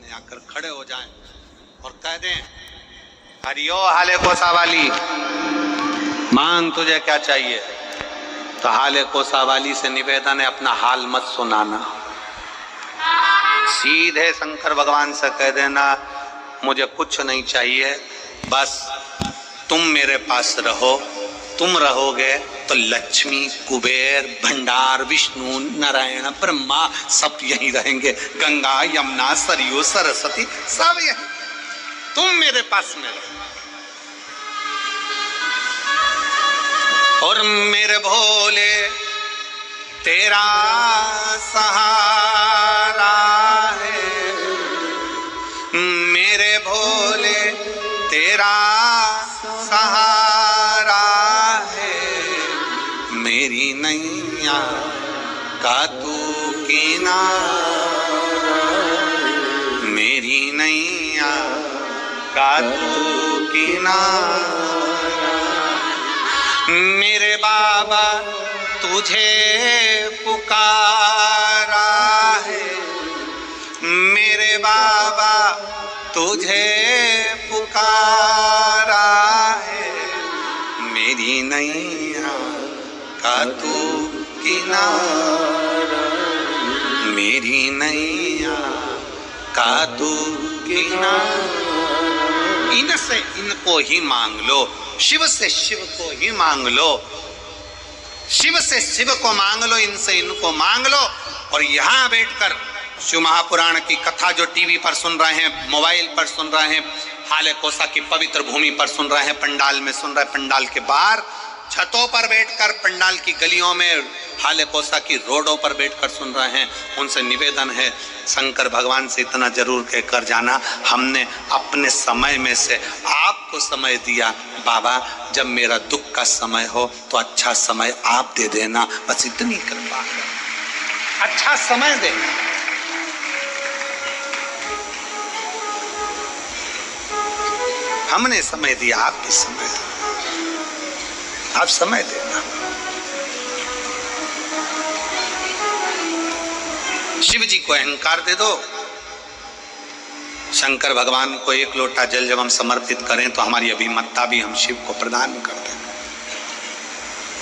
सामने आकर खड़े हो जाएं और कह दें, हरियो हाले कोसा वाली, मांग तुझे क्या चाहिए। तो हाले कोसा वाली से निवेदन है, अपना हाल मत सुनाना, सीधे शंकर भगवान से कह देना, मुझे कुछ नहीं चाहिए, बस तुम मेरे पास रहो। तुम रहोगे तो लक्ष्मी, कुबेर, भंडार, विष्णु, नारायण, ब्रह्मा सब यहीं रहेंगे। गंगा, यमुना, सरयू, सरस्वती सब यहीं, तुम मेरे पास में रहो। और मेरे भोले तेरा सहारा है, मेरे भोले तेरा सहारा है, मेरी नैया का तू किनारा, मेरी नैया का तू किनारा। मेरे बाबा तुझे पुकारा है, मेरे बाबा तुझे पुकारा है, मेरी नैया का तू किनारा, मेरी नैया का तू किनारा। इनसे इनको ही मांग लो, शिव से शिव को ही मांग लो, शिव से शिव को मांग लो, इनसे इनको मांग लो। और यहाँ बैठकर शिव महापुराण की कथा जो टीवी पर सुन रहे हैं, मोबाइल पर सुन रहे हैं, हाले कोसा की पवित्र भूमि पर सुन रहे हैं, पंडाल में सुन रहे हैं, पंडाल के बाहर छतों पर बैठकर, पंडाल की गलियों में, हाले कोसा की रोडों पर बैठकर सुन रहे हैं, उनसे निवेदन है, शंकर भगवान से इतना जरूर कहकर जाना, हमने अपने समय में से आपको समय दिया, बाबा जब मेरा दुख का समय हो तो अच्छा समय आप दे देना, बस इतनी कृपा है, अच्छा समय देना। हमने समय दिया, आप भी समय दो, आप समय देना। शिव जी को अहंकार दे दो। शंकर भगवान को एक लोटा जल जब हम समर्पित करें तो हमारी अभिमतता भी हम शिव को प्रदान कर दें।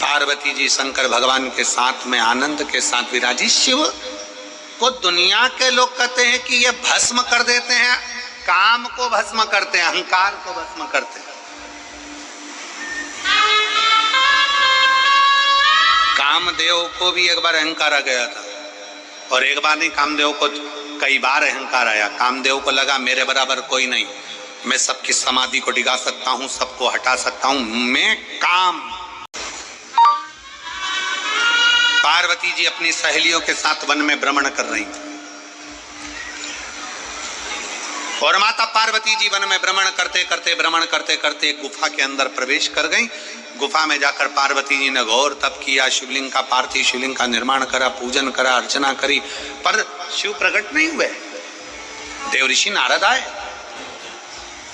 पार्वती जी शंकर भगवान के साथ में आनंद के साथ विराजी। शिव को दुनिया के लोग कहते हैं कि ये भस्म कर देते हैं, काम को भस्म करते हैं, अहंकार को भस्म करते हैं। कामदेव को भी एक बार अहंकार आ गया था, और एक बार नहीं, कामदेव को कई बार अहंकार आया। कामदेव को लगा मेरे बराबर कोई नहीं, मैं सबकी समाधि को डिगा सकता हूं, सबको हटा सकता हूं, मैं काम। पार्वती जी अपनी सहेलियों के साथ वन में भ्रमण कर रही थी, और माता पार्वती जी वन में भ्रमण करते करते गुफा के अंदर प्रवेश कर गई। गुफा में जाकर पार्वती जी ने घोर तप किया, शिवलिंग का, पार्थिव शिवलिंग का निर्माण करा, पूजन करा, अर्चना करी, पर शिव प्रकट नहीं हुए। देव ऋषि नारद आए,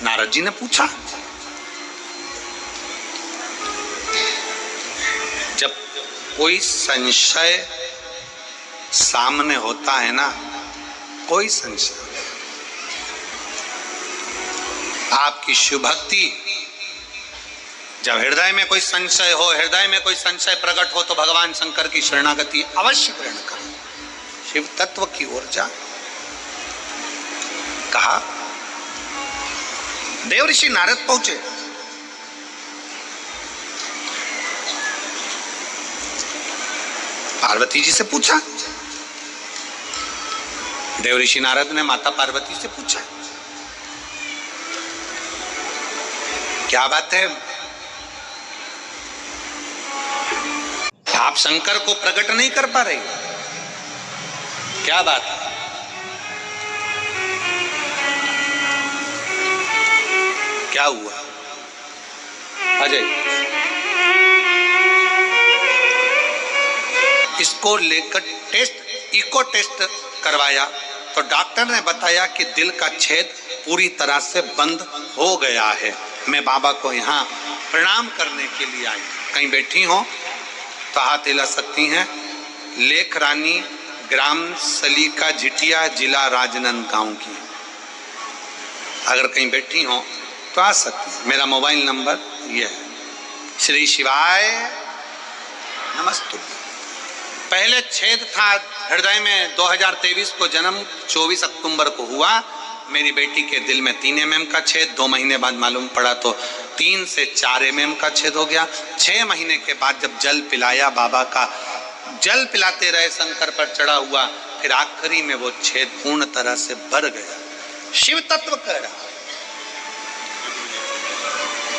नारद जी ने पूछा, जब कोई संशय सामने होता है ना, कोई संशय, आपकी शिव भक्ति, जब हृदय में कोई संशय हो, हृदय में कोई संशय प्रकट हो, तो भगवान शंकर की शरणागति अवश्य ग्रहण करो, शिव तत्व की ओर जा। कहा, देव ऋषि नारद पहुंचे, पार्वती जी से पूछा। देव ऋषि नारद ने माता पार्वती से पूछा, क्या बात है, आप शंकर को प्रकट नहीं कर पा रहे, क्या बात है? क्या हुआ अजय? इसको लेकर इको टेस्ट करवाया तो डॉक्टर ने बताया कि दिल का छेद पूरी तरह से बंद हो गया है। मैं बाबा को यहाँ प्रणाम करने के लिए आई। कहीं बैठी हो तो हाथ हिला सकती हैं। लेख रानी, ग्राम सलीका, जिटिया, जिला राजनांदगांव की। अगर कहीं बैठी हो तो आ सकती है। मेरा मोबाइल नंबर ये है। श्री शिवाय नमस्तु। पहले छेद था हृदय में, 2023 को जन्म 24 अक्टूबर को हुआ। मेरी बेटी के दिल में 3 mm का छेद, 2 महीने बाद मालूम पड़ा तो 3 से 4 mm का छेद हो गया। 6 महीने के बाद जब जल पिलाया, बाबा का जल पिलाते रहे, शंकर पर चढ़ा हुआ, फिर आखिरी में वो छेद पूर्ण तरह से भर गया। शिव तत्व कह रहा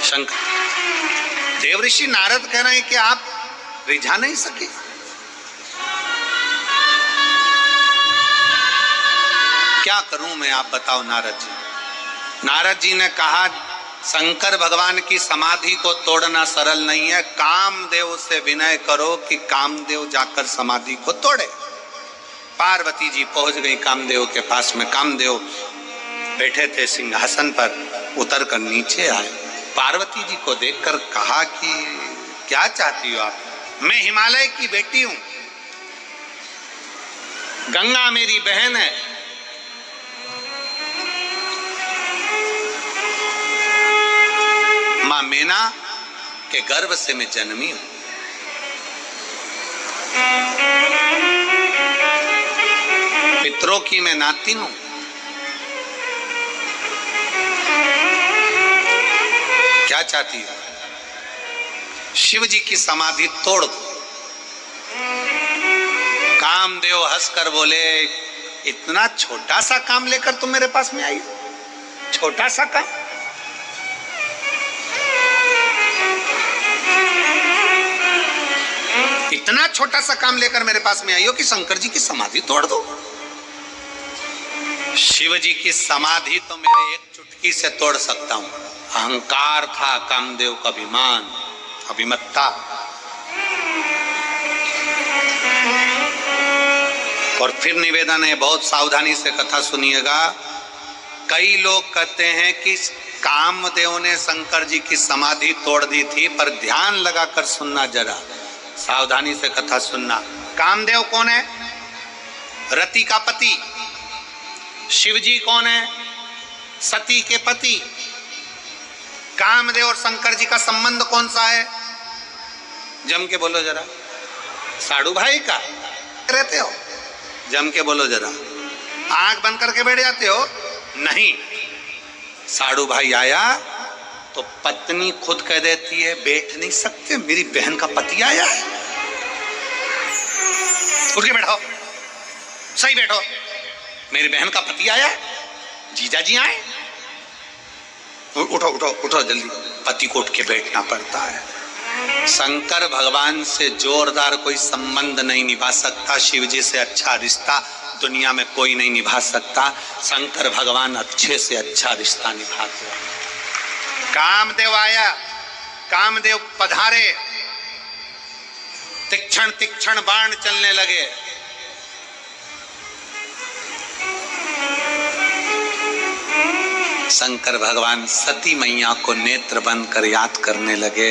शंकर। देवऋषि नारद कह रहे हैं कि आप रिझा नहीं सके। क्या करूं मैं, आप बताओ नारद जी। नारद जी ने कहा शंकर भगवान की समाधि को तोड़ना सरल नहीं है, कामदेव से विनय करो कि कामदेव जाकर समाधि को तोड़े। पार्वती जी पहुंच गई कामदेव के पास में। कामदेव बैठे थे सिंहासन पर, उतर कर नीचे आए। पार्वती जी को देखकर कहा कि क्या चाहती हो आप? मैं हिमालय की बेटी हूं, गंगा मेरी बहन है, मां मेना के गर्भ से मैं जन्मी हूं। पितरों की मैं नातिन हूं। क्या चाहती हो? शिव जी की समाधि तोड़ दो। कामदेव हंसकर बोले, इतना छोटा सा काम लेकर तुम मेरे पास में आई हो? छोटा सा काम? इतना छोटा सा काम लेकर मेरे पास में आई हो कि शंकर जी की समाधि तोड़ दो? शिव जी की समाधि तो मेरे एक चुटकी से तोड़ सकता हूं। अहंकार था कामदेव का, अभिमान, अभिमत्ता। और फिर निवेदन है, बहुत सावधानी से कथा सुनिएगा। कई लोग कहते हैं कि कामदेव ने शंकर जी की समाधि तोड़ दी थी, पर ध्यान लगाकर सुनना, जरा सावधानी से कथा सुनना। कामदेव कौन है? रति का पति। शिव जी कौन है? सती के पति। कामदेव और शंकर जी का संबंध कौन सा है? जम के बोलो जरा। साड़ू भाई का रहते हो? जम के बोलो जरा। आंख बंद करके बैठ जाते हो? नहीं। साड़ू भाई आया तो पत्नी खुद कह देती है, बैठ नहीं सकते, मेरी बहन का पति आया है। उठ के बैठो, सही बैठो, मेरी बहन का पति आया है, जीजा जी आए। उठो उठो उठो जल्दी। पति को उठ के बैठना पड़ता है। शंकर भगवान से जोरदार कोई संबंध नहीं निभा सकता। शिव जी से अच्छा रिश्ता दुनिया में कोई नहीं निभा सकता। शंकर भगवान अच्छे से अच्छा रिश्ता निभाते हैं। कामदेव आया, कामदेव पधारे, तीक्ष्ण तीक्ष्ण बाण चलने लगे। शंकर भगवान सती मैया को नेत्र बंद कर याद करने लगे।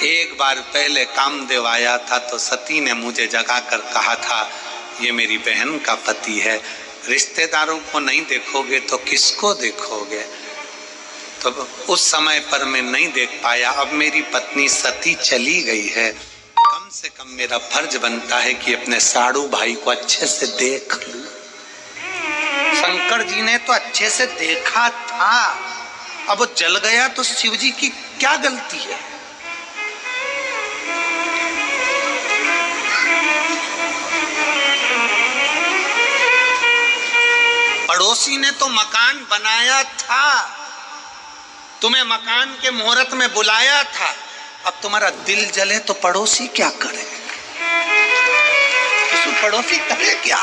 एक बार पहले कामदेव आया था तो सती ने मुझे जगाकर कहा था, ये मेरी बहन का पति है, रिश्तेदारों को नहीं देखोगे तो किसको देखोगे? तो उस समय पर मैं नहीं देख पाया। अब मेरी पत्नी सती चली गई है, कम से कम मेरा फर्ज बनता है कि अपने साड़ू भाई को अच्छे से देख लूं। शंकर जी ने तो अच्छे से देखा था, अब वो जल गया तो शिव जी की क्या गलती है? पड़ोसी ने तो मकान बनाया था, तुम्हें मकान के मुहूर्त में बुलाया था, अब तुम्हारा दिल जले तो पड़ोसी क्या करे? पड़ोसी करे क्या?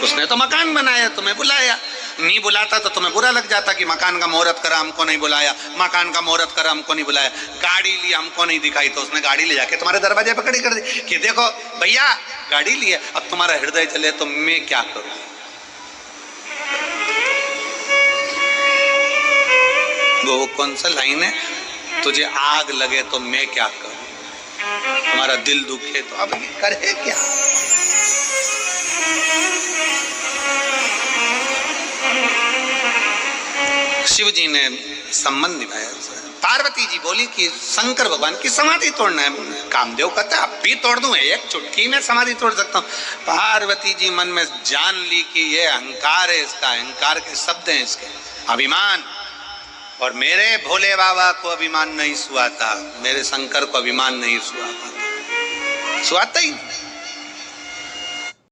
उसने तो मकान बनाया, तुम्हें बुलाया। नहीं बुलाता तो तुम्हें बुरा लग जाता कि मकान का मुहूर्त करा, हमको नहीं बुलाया, मकान का मुहूर्त करा, हमको नहीं बुलाया। गाड़ी ली, हमको नहीं दिखाई, तो उसने गाड़ी ले जाके तुम्हारे दरवाजे पे खड़ी कर दी कि देखो भैया गाड़ी ली है। अब तुम्हारा हृदय जले तो मैं क्या करूं? वो कौन सा लाइन है, तुझे आग लगे तो मैं क्या करूं? तुम्हारा दिल दुखे तो अब करे क्या? शिव जी ने संबंध निभाया। पार्वती जी बोली कि शंकर भगवान की समाधि तोड़ना है। कामदेव कहता अब भी तोड़ दूं, एक चुटकी में समाधि तोड़ सकता हूं। पार्वती जी मन में जान ली कि ये अहंकार है, इसका अहंकार के शब्द हैं इसके, अभिमान। और मेरे भोले बाबा को अभिमान नहीं सुहाता, मेरे शंकर को अभिमान नहीं सुहाता ही।